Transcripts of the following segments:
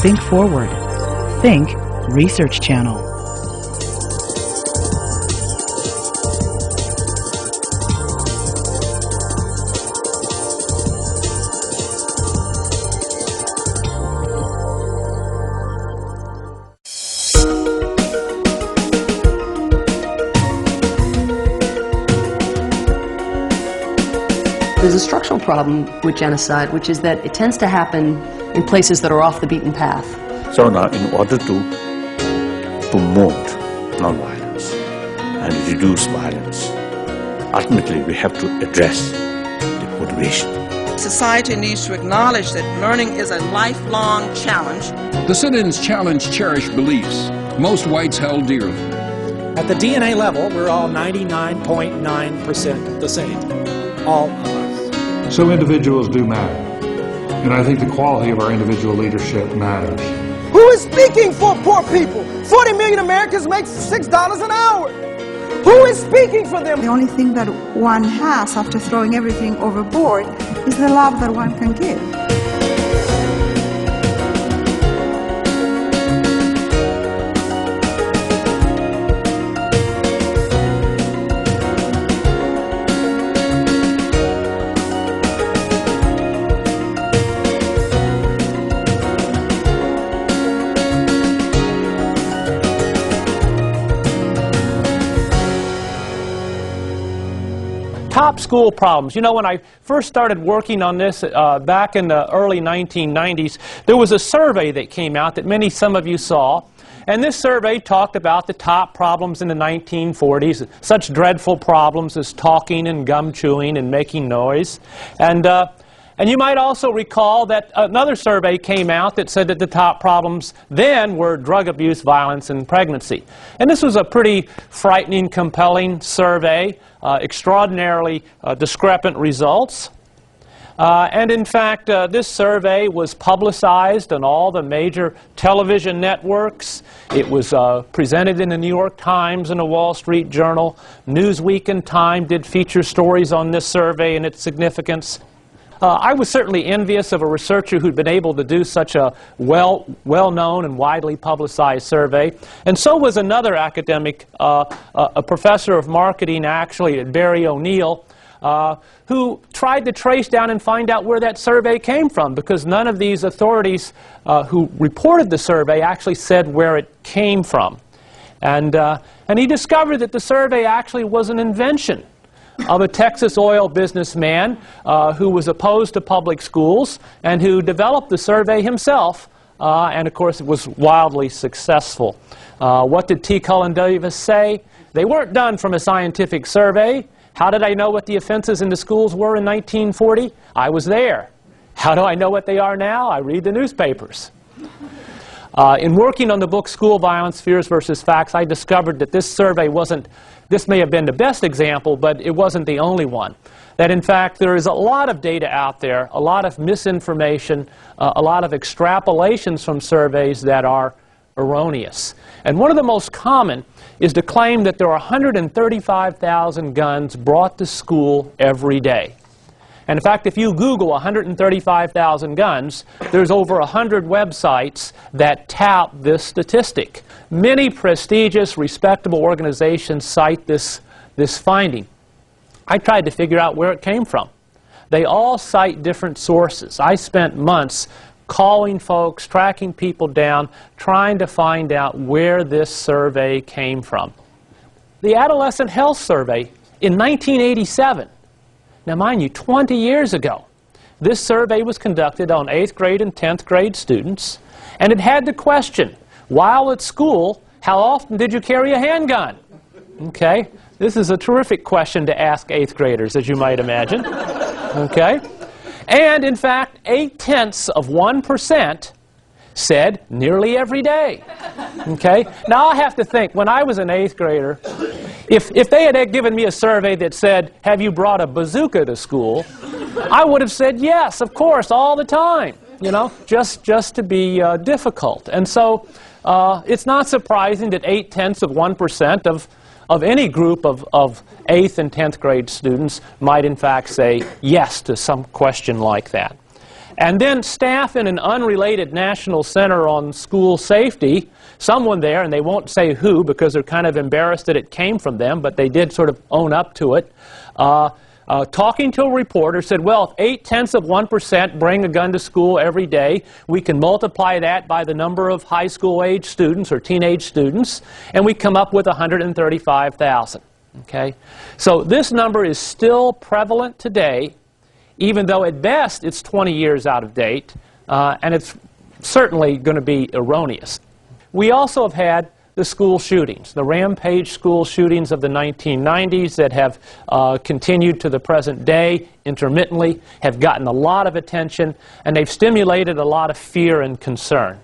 Think forward. Think Research Channel. There's a structural problem with genocide, which is that it tends to happen in places that are off the beaten path. So now, in order to promote nonviolence and reduce violence, ultimately we have to address the motivation. Society needs to acknowledge that learning is a lifelong challenge. The sit-ins challenge cherished beliefs most whites held dearly. At the DNA level, we're all 99.9% the same. All of us. So individuals do matter. And I think the quality of our individual leadership matters. Who is speaking for poor people? 40 million Americans make $6 an hour. Who is speaking for them? The only thing that one has after throwing everything overboard is the love that one can give. Top school problems. You know, when I first started working on this back in the early 1990s, there was a survey that came out that some of you saw. And this survey talked about the top problems in the 1940s, such dreadful problems as talking and gum chewing and making noise. And you might also recall that another survey came out that said that the top problems then were drug abuse, violence, and pregnancy. And this was a pretty frightening, compelling survey, extraordinarily discrepant results. And in fact, this survey was publicized on all the major television networks. It was presented in the New York Times and the Wall Street Journal. Newsweek and Time did feature stories on this survey and its significance. I was certainly envious of a researcher who'd been able to do such a well-known and widely publicized survey. And so was another academic, a professor of marketing actually at Barry O'Neill, who tried to trace down and find out where that survey came from, because none of these authorities who reported the survey actually said where it came from. And he discovered that the survey actually was an invention of a Texas oil businessman who was opposed to public schools and who developed the survey himself, and of course it was wildly successful. What did T. Cullen Davis say? They weren't done from a scientific survey. How did I know what the offenses in the schools were in 1940? I was there. How do I know what they are now? I read the newspapers. In working on the book School Violence, Fears versus Facts, I discovered that this survey this may have been the best example, but it wasn't the only one. That in fact there is a lot of data out there, a lot of misinformation, a lot of extrapolations from surveys that are erroneous. And one of the most common is to claim that there are 135,000 guns brought to school every day. And in fact, if you Google 135,000 guns, there's over 100 websites that tout this statistic. Many prestigious, respectable organizations cite this finding. I tried to figure out where it came from. They all cite different sources. I spent months calling folks, tracking people down, trying to find out where this survey came from. The Adolescent Health Survey in 1987. Now, mind you, 20 years ago, this survey was conducted on 8th grade and 10th grade students, and it had the question, while at school, how often did you carry a handgun? Okay, this is a terrific question to ask 8th graders, as you might imagine. Okay, and in fact, 0.8% said nearly every day. Okay, now I have to think, when I was an 8th grader, if they had given me a survey that said, have you brought a bazooka to school, I would have said yes, of course, all the time, you know, just to be difficult. And so it's not surprising that 0.8% of any group of 8th and 10th grade students might in fact say yes to some question like that. And then staff in an unrelated National Center on School Safety, someone there, and they won't say who because they're kind of embarrassed that it came from them, but they did sort of own up to it, talking to a reporter said, well, if 0.8% bring a gun to school every day, we can multiply that by the number of high school age students or teenage students, and we come up with 135,000. Okay? So this number is still prevalent today, even though at best it's 20 years out of date, and it's certainly going to be erroneous. We also have had the school shootings, the rampage school shootings of the 1990s that have continued to the present day intermittently, have gotten a lot of attention, and they've stimulated a lot of fear and concern.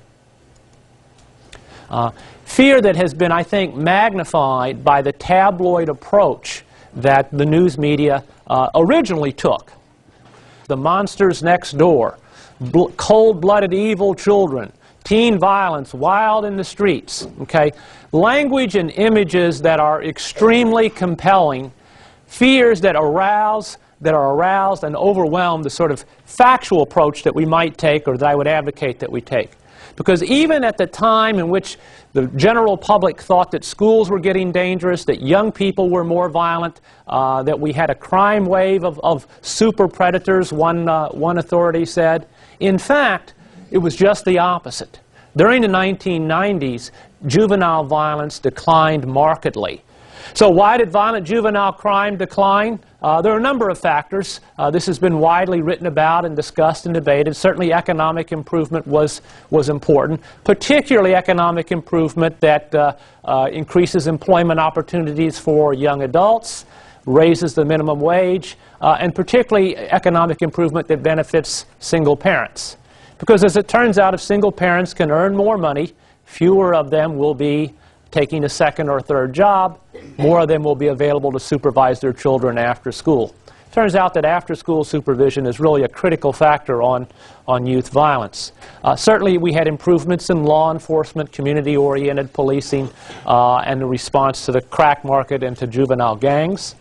Fear that has been, I think, magnified by the tabloid approach that the news media originally took. The monsters next door, cold-blooded evil children, teen violence, wild in the streets, okay? Language and images that are extremely compelling, fears that are aroused and overwhelm the sort of factual approach that we might take or that I would advocate that we take. Because even at the time in which the general public thought that schools were getting dangerous, that young people were more violent, that we had a crime wave of super predators, one authority said, in fact, it was just the opposite. During the 1990s, juvenile violence declined markedly. So why did violent juvenile crime decline? There are a number of factors. This has been widely written about and discussed and debated. Certainly economic improvement was important, particularly economic improvement that increases employment opportunities for young adults, raises the minimum wage, and particularly economic improvement that benefits single parents. Because as it turns out, if single parents can earn more money, fewer of them will be taking a second or third job, more of them will be available to supervise their children after school. Turns out that after-school supervision is really a critical factor on youth violence. Certainly we had improvements in law enforcement, community-oriented policing, and the response to the crack market and to juvenile gangs.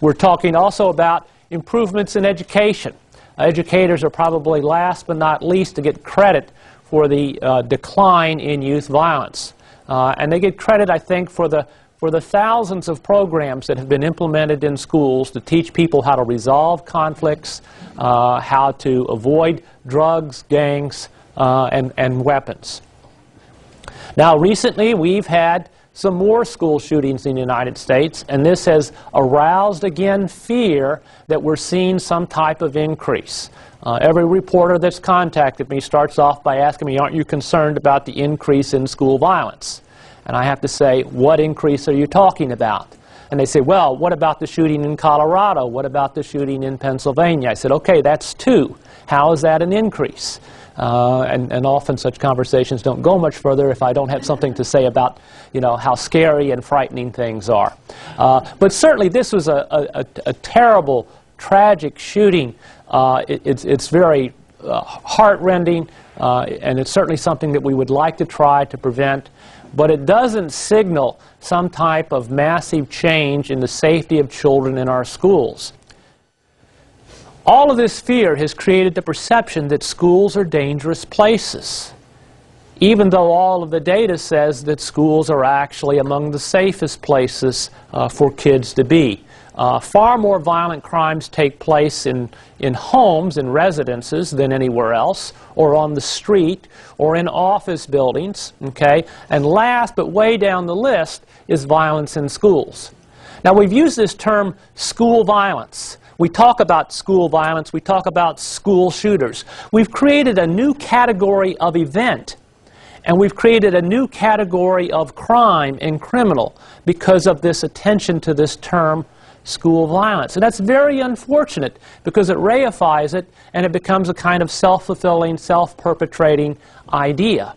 We're talking also about improvements in education. Educators are probably last but not least to get credit for the decline in youth violence. And they get credit, I think, for the thousands of programs that have been implemented in schools to teach people how to resolve conflicts, how to avoid drugs, gangs, and weapons. Now, recently we've had some more school shootings in the United States, and this has aroused again fear that we're seeing some type of increase. Every reporter that's contacted me starts off by asking me, aren't you concerned about the increase in school violence? And I have to say, what increase are you talking about? And they say, well, what about the shooting in Colorado? What about the shooting in Pennsylvania? I said, okay, that's 2. How is that an increase? And often such conversations don't go much further if I don't have something to say about, you know, how scary and frightening things are. But certainly this was a terrible, tragic shooting. It's very heart-rending, and it's certainly something that we would like to try to prevent. But it doesn't signal some type of massive change in the safety of children in our schools. All of this fear has created the perception that schools are dangerous places, even though all of the data says that schools are actually among the safest places for kids to be. Far more violent crimes take place in homes, in residences, than anywhere else, or on the street, or in office buildings, okay? And last, but way down the list, is violence in schools. Now, we've used this term, school violence. We talk about school violence, we talk about school shooters. We've created a new category of event, and we've created a new category of crime and criminal because of this attention to this term, school violence. And that's very unfortunate because it reifies it and it becomes a kind of self-fulfilling, self-perpetrating idea.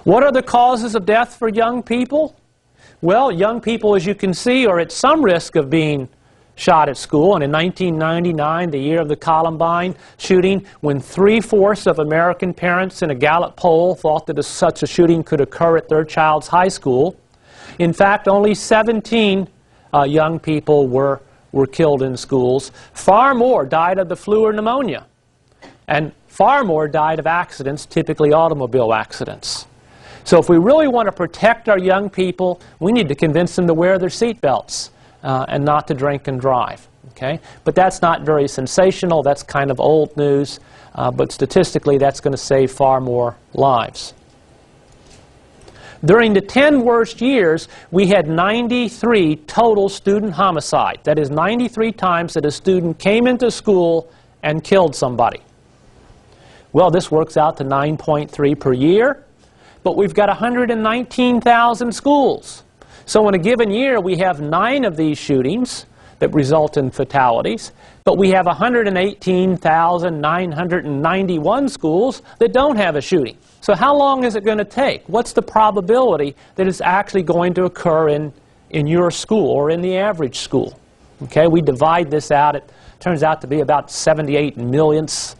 What are the causes of death for young people? Well, young people, as you can see, are at some risk of being shot at school. And in 1999, the year of the Columbine shooting, when 3/4 of American parents in a Gallup poll thought that such a shooting could occur at their child's high school, in fact, only 17 young people were killed in schools. Far more died of the flu or pneumonia. And far more died of accidents, typically automobile accidents. So if we really want to protect our young people, we need to convince them to wear their seat belts and not to drink and drive. Okay? But that's not very sensational. That's kind of old news. But statistically, that's going to save far more lives. During the 10 worst years, we had 93 total student homicide. That is 93 times that a student came into school and killed somebody. Well, this works out to 9.3 per year, but we've got 119,000 schools. So in a given year, we have 9 of these shootings that result in fatalities, but we have 118,991 schools that don't have a shooting. So how long is it going to take? What's the probability that it's actually going to occur in your school or in the average school? Okay, we divide this out. It turns out to be about 78 millionths.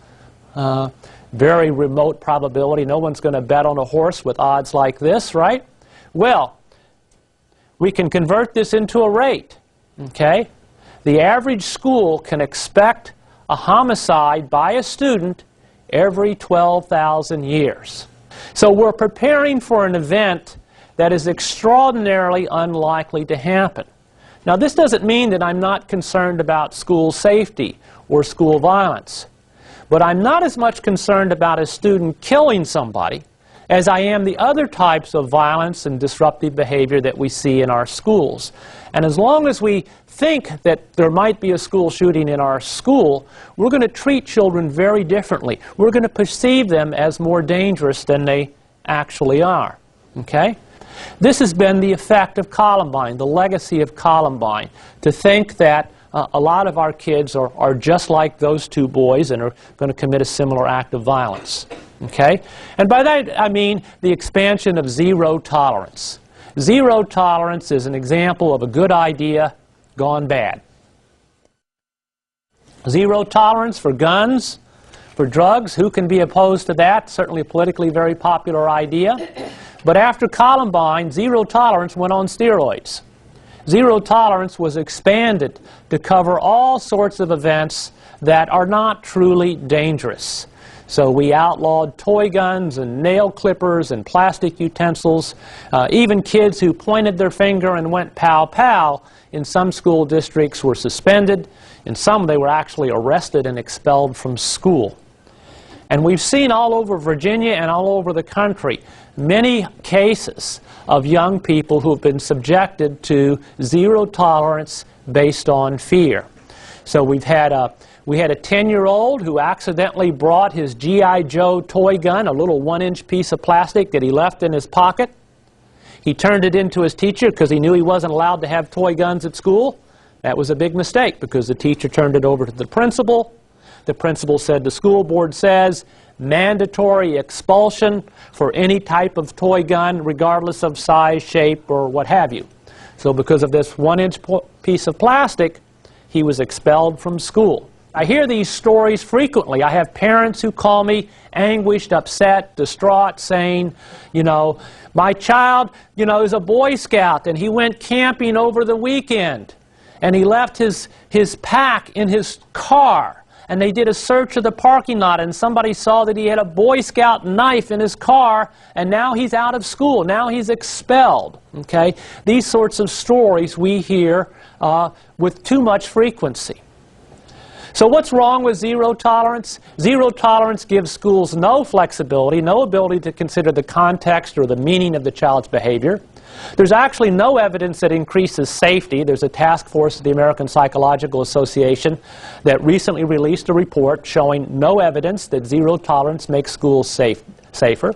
Very remote probability. No one's going to bet on a horse with odds like this, right? Well, we can convert this into a rate. Okay? The average school can expect a homicide by a student every 12,000 years. So we're preparing for an event that is extraordinarily unlikely to happen. Now, this doesn't mean that I'm not concerned about school safety or school violence, but I'm not as much concerned about a student killing somebody as I am the other types of violence and disruptive behavior that we see in our schools. And as long as we think that there might be a school shooting in our school, we're going to treat children very differently. We're going to perceive them as more dangerous than they actually are. Okay? This has been the effect of Columbine, the legacy of Columbine, to think that a lot of our kids are just like those 2 boys and are going to commit a similar act of violence. Okay? And by that I mean the expansion of zero tolerance. Zero tolerance is an example of a good idea gone bad. Zero tolerance for guns, for drugs. Who can be opposed to that? Certainly a politically very popular idea. But after Columbine, zero tolerance went on steroids. Zero tolerance was expanded to cover all sorts of events that are not truly dangerous. So we outlawed toy guns and nail clippers and plastic utensils. Even kids who pointed their finger and went pow pow in some school districts were suspended. In some they were actually arrested and expelled from school. And we've seen all over Virginia and all over the country many cases of young people who have been subjected to zero tolerance based on fear. So we had a 10-year-old who accidentally brought his G.I. Joe toy gun, a little 1-inch piece of plastic that he left in his pocket. He turned it into his teacher because he knew he wasn't allowed to have toy guns at school. That was a big mistake because the teacher turned it over to the principal. The principal said the school board says mandatory expulsion for any type of toy gun regardless of size, shape, or what have you. So because of this 1-inch piece of plastic, he was expelled from school. I hear these stories frequently. I have parents who call me anguished, upset, distraught, saying, you know, my child, you know, is a Boy Scout and he went camping over the weekend and he left his pack in his car. And they did a search of the parking lot and somebody saw that he had a Boy Scout knife in his car and now he's out of school. Now he's expelled. Okay? These sorts of stories we hear with too much frequency. So what's wrong with zero tolerance? Zero tolerance gives schools no flexibility, no ability to consider the context or the meaning of the child's behavior. There's actually no evidence that increases safety. There's a task force at the American Psychological Association that recently released a report showing no evidence that zero tolerance makes schools safer.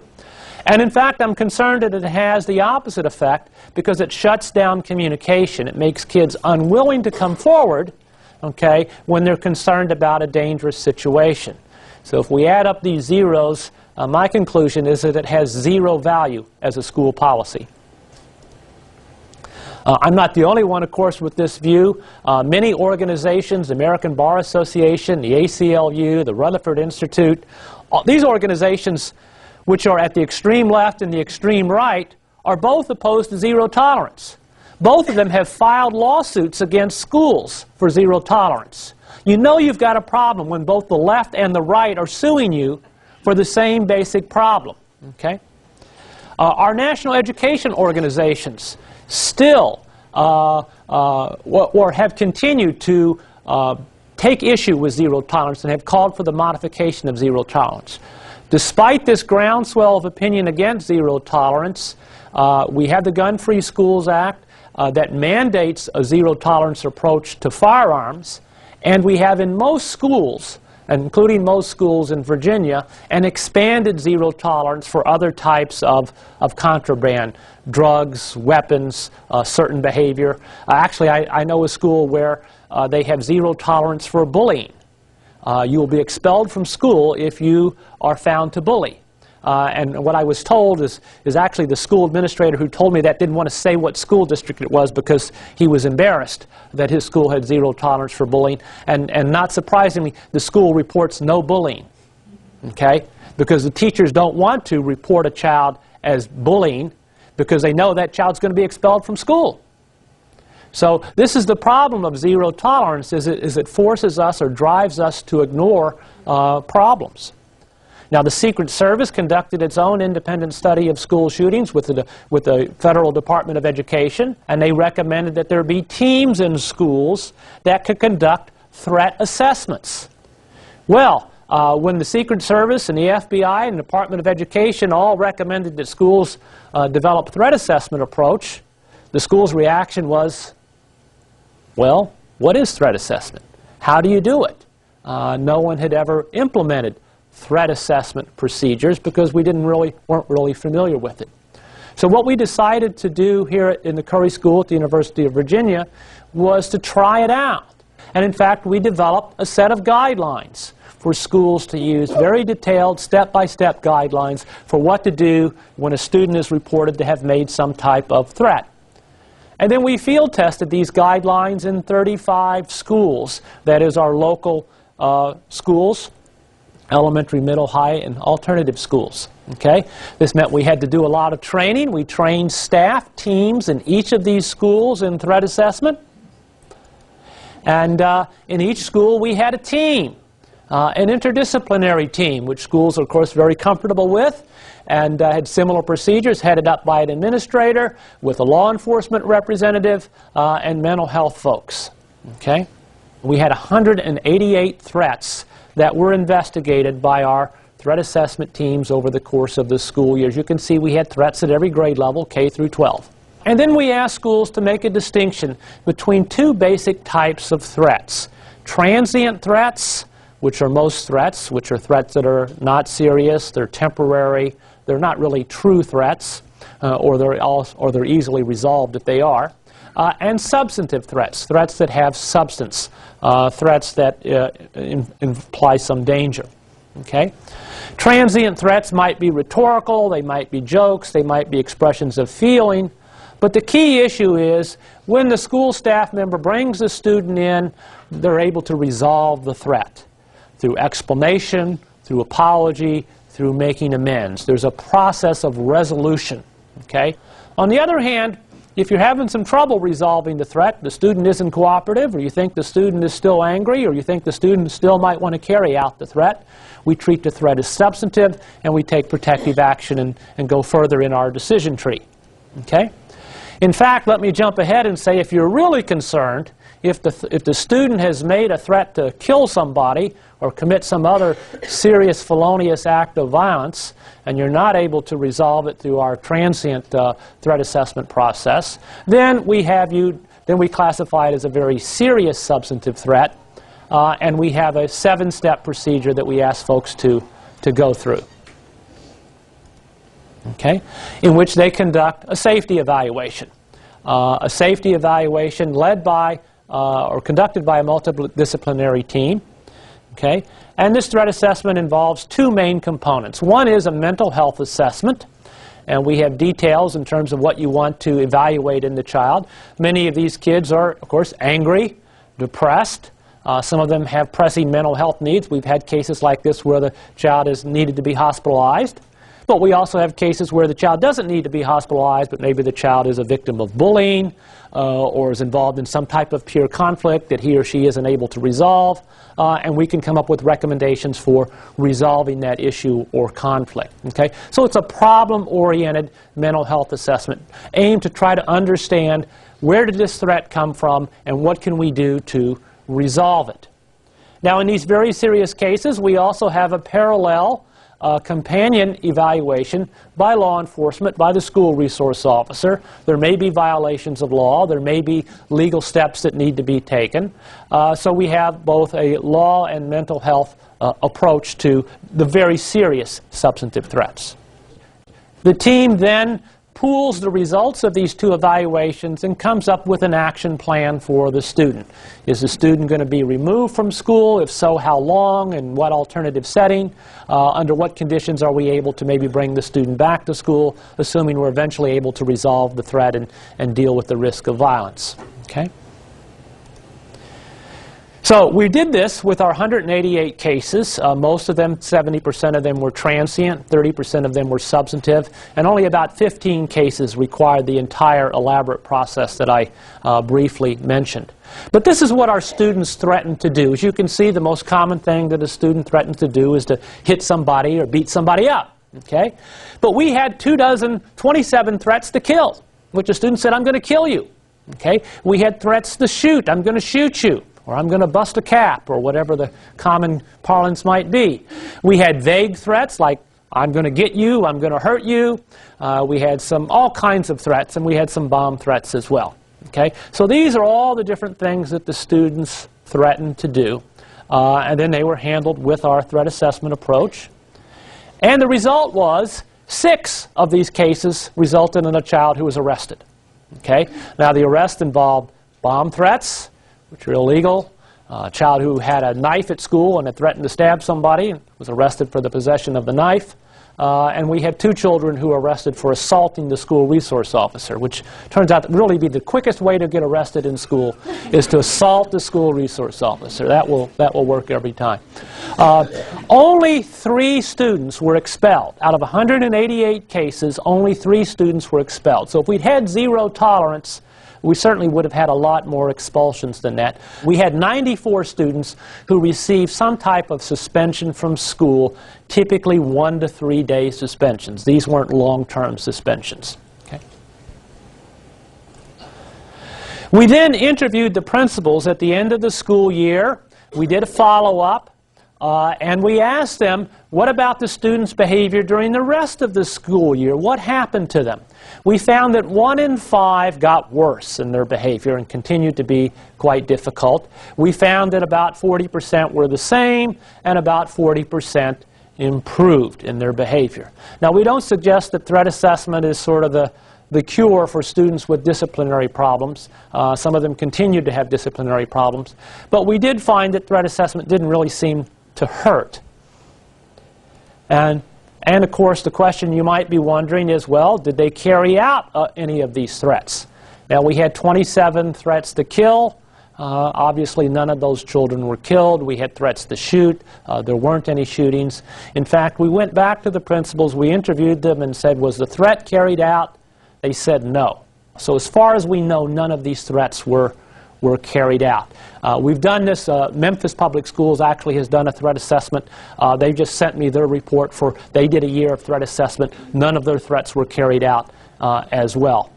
And in fact, I'm concerned that it has the opposite effect because it shuts down communication. It makes kids unwilling to come forward, okay, when they're concerned about a dangerous situation. So if we add up these zeros, my conclusion is that it has zero value as a school policy. I'm not the only one, of course, with this view. Many organizations, the American Bar Association, the ACLU, the Rutherford Institute, these organizations, which are at the extreme left and the extreme right, are both opposed to zero tolerance. Both of them have filed lawsuits against schools for zero tolerance. You know you've got a problem when both the left and the right are suing you for the same basic problem. Okay? Our national education organizations still or have continued to take issue with zero tolerance and have called for the modification of zero tolerance. Despite this groundswell of opinion against zero tolerance, we have the Gun-Free Schools Act that mandates a zero tolerance approach to firearms, and we have in most schools, including most schools in Virginia, an expanded zero tolerance for other types of contraband, drugs, weapons, certain behavior. Actually, I know a school where they have zero tolerance for bullying. You will be expelled from school if you are found to bully. And what I was told is actually the school administrator who told me that didn't want to say what school district it was because he was embarrassed that his school had zero tolerance for bullying. And not surprisingly, the school reports no bullying, okay? Because the teachers don't want to report a child as bullying because they know that child's going to be expelled from school. So this is the problem of zero tolerance, is it forces us or drives us to ignore problems. Now, the Secret Service conducted its own independent study of school shootings with the Federal Department of Education, and they recommended that there be teams in schools that could conduct threat assessments. Well, when the Secret Service and the FBI and the Department of Education all recommended that schools develop threat assessment approach, the school's reaction was, well, what is threat assessment? How do you do it? No one had ever implemented threat assessment procedures because we weren't really familiar with it. So what we decided to do here in the Curry School at the University of Virginia was to try it out. And in fact, we developed a set of guidelines for schools to use, very detailed step-by-step guidelines for what to do when a student is reported to have made some type of threat. And then we field tested these guidelines in 35 schools, that is our local schools, elementary, middle, high, and alternative schools. Okay? This meant we had to do a lot of training. We trained staff, teams in each of these schools in threat assessment. And in each school we had a team, an interdisciplinary team, which schools are, of course, very comfortable with, and had similar procedures headed up by an administrator with a law enforcement representative and mental health folks. Okay? We had 188 threats that were investigated by our threat assessment teams over the course of the school year. As you can see, we had threats at every grade level, K through 12. And then we asked schools to make a distinction between two basic types of threats. Transient threats, which are most threats, which are threats that are not serious, they're temporary, they're not really true threats, or they're easily resolved if they are. And substantive threats, threats that have substance, threats that imply some danger. Okay? Transient threats might be rhetorical, they might be jokes, they might be expressions of feeling, but the key issue is when the school staff member brings a student in, they're able to resolve the threat through explanation, through apology, through making amends. There's a process of resolution. Okay? On the other hand, if you're having some trouble resolving the threat, the student isn't cooperative, or you think the student is still angry, or you think the student still might want to carry out the threat, we treat the threat as substantive, and we take protective action and go further in our decision tree. Okay? In fact, let me jump ahead and say if you're really concerned, if the student has made a threat to kill somebody or commit some other serious felonious act of violence, and you're not able to resolve it through our transient threat assessment process, then we classify it as a very serious substantive threat, and we have a 7-step procedure that we ask folks to go through. Okay? In which they conduct a safety evaluation. A safety evaluation led by or conducted by a multidisciplinary team. Okay? And this threat assessment involves two main components. One is a mental health assessment, and we have details in terms of what you want to evaluate in the child. Many of these kids are, of course, angry, depressed. Some of them have pressing mental health needs. We've had cases like this where the child is needed to be hospitalized. But we also have cases where the child doesn't need to be hospitalized, but maybe the child is a victim of bullying or is involved in some type of peer conflict that he or she isn't able to resolve, and we can come up with recommendations for resolving that issue or conflict. Okay? So it's a problem-oriented mental health assessment aimed to try to understand where did this threat come from and what can we do to resolve it. Now, in these very serious cases, we also have a parallel companion evaluation by law enforcement, by the school resource officer. There may be violations of law. There may be legal steps that need to be taken. So we have both a law and mental health approach to the very serious substantive threats. The team then pools the results of these two evaluations and comes up with an action plan for the student. Is the student going to be removed from school? If so, how long and what alternative setting? Under what conditions are we able to maybe bring the student back to school, assuming we're eventually able to resolve the threat and deal with the risk of violence? Okay? So we did this with our 188 cases. Most of them, 70% of them were transient, 30% of them were substantive, and only about 15 cases required the entire elaborate process that I briefly mentioned. But this is what our students threatened to do. As you can see, the most common thing that a student threatens to do is to hit somebody or beat somebody up. Okay? But we had 27 threats to kill, which a student said, I'm going to kill you. Okay? We had threats to shoot, I'm going to shoot you, or I'm going to bust a cap, or whatever the common parlance might be. We had vague threats like, I'm going to get you, I'm going to hurt you. We had all kinds of threats, and we had some bomb threats as well. Okay? So these are all the different things that the students threatened to do. And then they were handled with our threat assessment approach. And the result was 6 of these cases resulted in a child who was arrested. Okay? Now the arrest involved bomb threats, which are illegal. A child who had a knife at school and had threatened to stab somebody and was arrested for the possession of the knife. And we had 2 children who were arrested for assaulting the school resource officer, which turns out to really be the quickest way to get arrested in school is to assault the school resource officer. That will work every time. Only 3 students were expelled. Out of 188 cases, only 3 students were expelled. So if we'd had 0 tolerance, we certainly would have had a lot more expulsions than that. We had 94 students who received some type of suspension from school, typically 1 to 3 day suspensions. These weren't long-term suspensions. Okay. We then interviewed the principals at the end of the school year. We did a follow-up. And we asked them, what about the students' behavior during the rest of the school year? What happened to them? We found that 1 in 5 got worse in their behavior and continued to be quite difficult. We found that about 40% were the same and about 40% improved in their behavior. Now, we don't suggest that threat assessment is sort of the cure for students with disciplinary problems. Some of them continued to have disciplinary problems. But we did find that threat assessment didn't really seem to hurt. And of course, the question you might be wondering is, well, did they carry out any of these threats? Now, we had 27 threats to kill. Obviously, none of those children were killed. We had threats to shoot. There weren't any shootings. In fact, we went back to the principals. We interviewed them and said, was the threat carried out? They said no. So as far as we know, none of these threats were carried out. We've done this. Memphis Public Schools actually has done a threat assessment. They just sent me their report they did a year of threat assessment. None of their threats were carried out as well.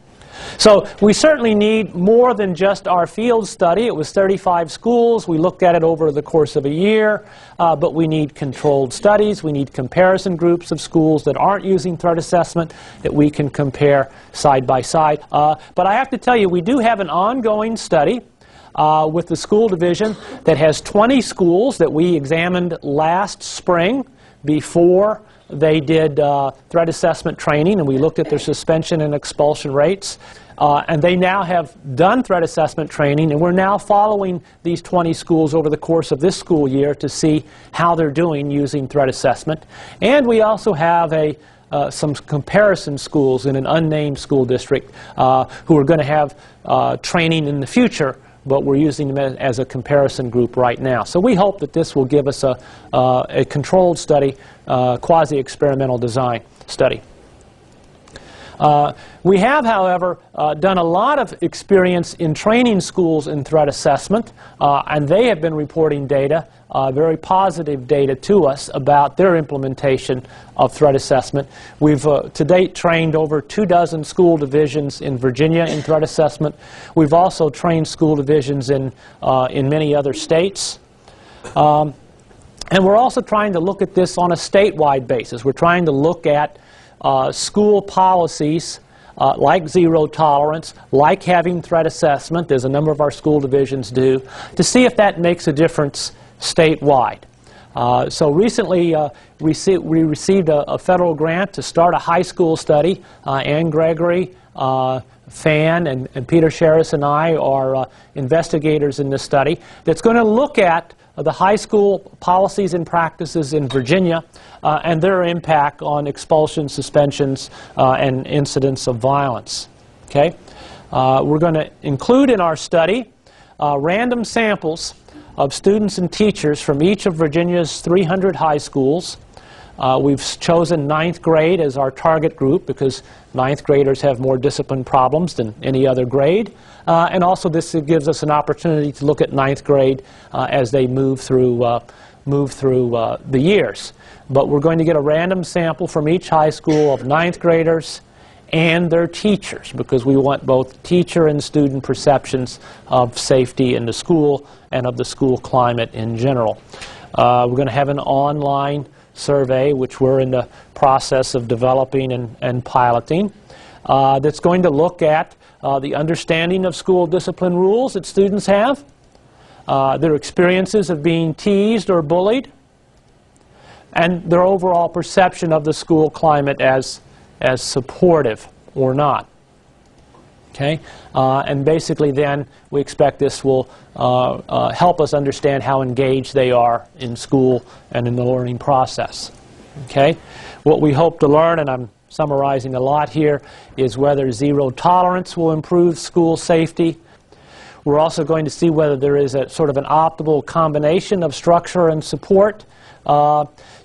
So we certainly need more than just our field study. It was 35 schools. We looked at it over the course of a year. But we need controlled studies. We need comparison groups of schools that aren't using threat assessment that we can compare side by side. But I have to tell you, we do have an ongoing study with the school division that has 20 schools that we examined last spring before they did threat assessment training, and we looked at their suspension and expulsion rates. And they now have done threat assessment training, and we're now following these 20 schools over the course of this school year to see how they're doing using threat assessment. And we also have some comparison schools in an unnamed school district who are going to have training in the future, but we're using them as a comparison group right now. So we hope that this will give us a controlled study, quasi-experimental design study. We have, however, done a lot of experience in training schools in threat assessment, and they have been reporting data, very positive data to us about their implementation of threat assessment. We've to date trained over 24 school divisions in Virginia in threat assessment. We've also trained school divisions in many other states. And we're also trying to look at this on a statewide basis. We're trying to look at school policies like zero tolerance, like having threat assessment, as a number of our school divisions do, to see if that makes a difference statewide. So recently we received a federal grant to start a high school study. Ann Gregory, Fan, and Peter Sherris and I are investigators in this study that's going to look at the high school policies and practices in Virginia and their impact on expulsions, suspensions, and incidents of violence. Okay? We're going to include in our study random samples of students and teachers from each of Virginia's 300 high schools. We've chosen 9th grade as our target group because 9th graders have more discipline problems than any other grade. And also this gives us an opportunity to look at 9th grade as they move through the years. But we're going to get a random sample from each high school of 9th graders and their teachers, because we want both teacher and student perceptions of safety in the school and of the school climate in general. We're going to have an online survey, which we're in the process of developing and piloting, that's going to look at the understanding of school discipline rules that students have, their experiences of being teased or bullied, and their overall perception of the school climate as supportive or not. Okay? And basically then we expect this will help us understand how engaged they are in school and in the learning process. Okay? What we hope to learn, and I'm summarizing a lot here, is whether zero tolerance will improve school safety. We're also going to see whether there is a sort of an optimal combination of structure and support.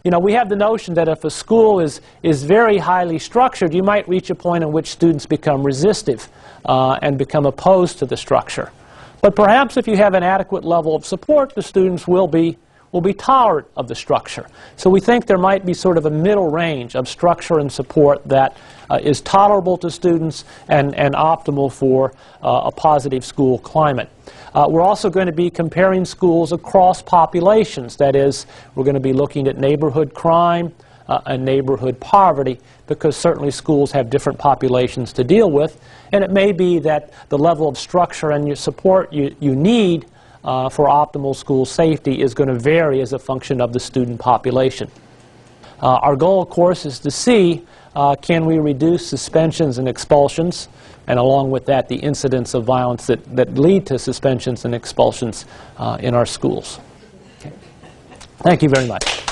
You know, we have the notion that if a school is very highly structured, you might reach a point in which students become resistive and become opposed to the structure. But perhaps if you have an adequate level of support, the students will be tolerant of the structure. So we think there might be sort of a middle range of structure and support that is tolerable to students and optimal for a positive school climate. We're also going to be comparing schools across populations. That is, we're going to be looking at neighborhood crime and neighborhood poverty, because certainly schools have different populations to deal with, and it may be that the level of structure and your support you need for optimal school safety is going to vary as a function of the student population. Our goal, of course, is to see can we reduce suspensions and expulsions, and along with that the incidents of violence that lead to suspensions and expulsions in our schools. Okay. Thank you very much.